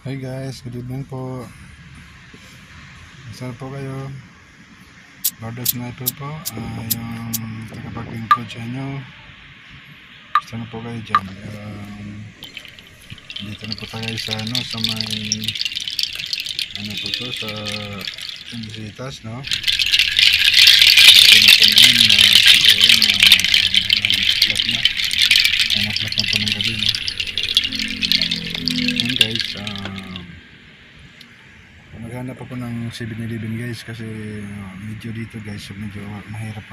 Hi guys, good evening po. Saan po kayo? Lord Sniper po, yung tagapaglingkod sa inyo. Saan po kayo dyan? Dito na po tayo sa sa may po to, sa Visitas, no? Sabi na po ngayon na siguro na flat na. Flat na po ng gabi, no? Ayan guys, maghanap ako ng 7-Eleven guys kasi medyo dito guys medyo mahirap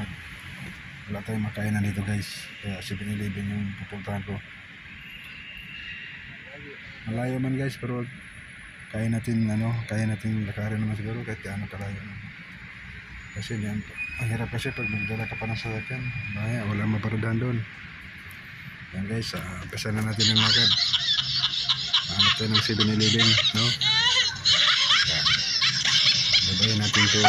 wala tayong makainan dito guys, kaya 7-Eleven yung pupuntahan ko. Malayo man guys pero kaya natin lakarin naman siguro kahit gaano kalayo kasi mahirap kasi pag magdala ka pa ng sasakyan wala maparadahan doon. Yan guys, umpisa na natin ang lakad. Hanap tayo ng 7-Eleven, no? Babayin natin ito.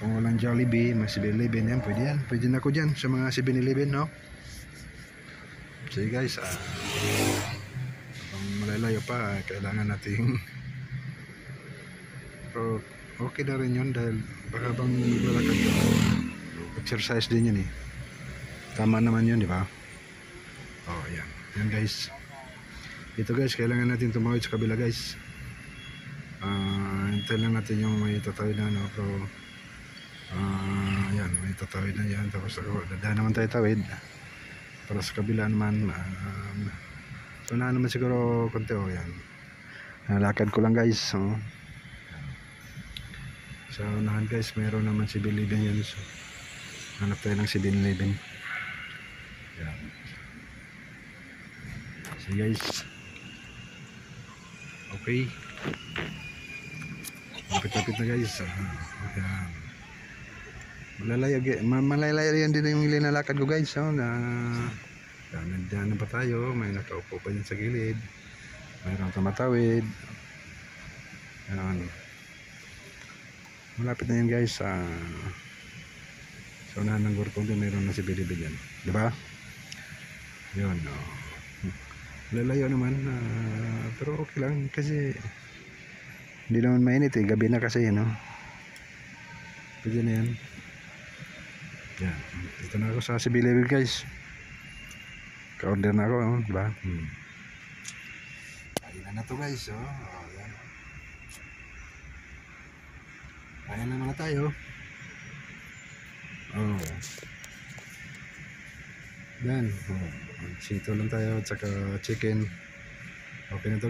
Kung walang Jollibee, may 7-Eleven yan. Pwede na ako dyan sa mga 7-Eleven, no? So guys, kung malalayo pa, kailangan nating pero okay na rin yun dahil baka bang maglalakad ka, exercise din yun eh. Tama naman yun, di ba? Oh, yan guys. Ito guys, kailangan natin tumawid sa kabila guys. Hintay lang natin yung may tatawid na, no? Pero yan, may tatawid na yan. Tapos dadaan naman tayo tawid para sa kabila naman. So na naman siguro konti. Yan, nalakad ko lang guys. Sa unahan guys, mayroon naman 7-Eleven yan. So hanap tayo ng 7-Eleven. Yan. So guys, okay, lapit-lapit na guys. Yan. Malalayo yan din yung linalakad ko guys. Nandiyan pa tayo, may nakaupo pa dyan sa gilid, mayroong tumatawid. Yan. Malapit na yan guys. Sa unahan ng Gorkong din mayroon na 7-Eleven yan, diba? Yun, no. Lalayo naman, pero okay lang kasi hindi naman mainit eh, gabi na kasi no? Pwede na yan. Yan, dito na ako sa 7-Eleven guys, ka-order na ako, diba? Ayun na to guys. Yan. Kaya na muna tayo. Yan, sito lang tayo at saka chicken. Okay na to.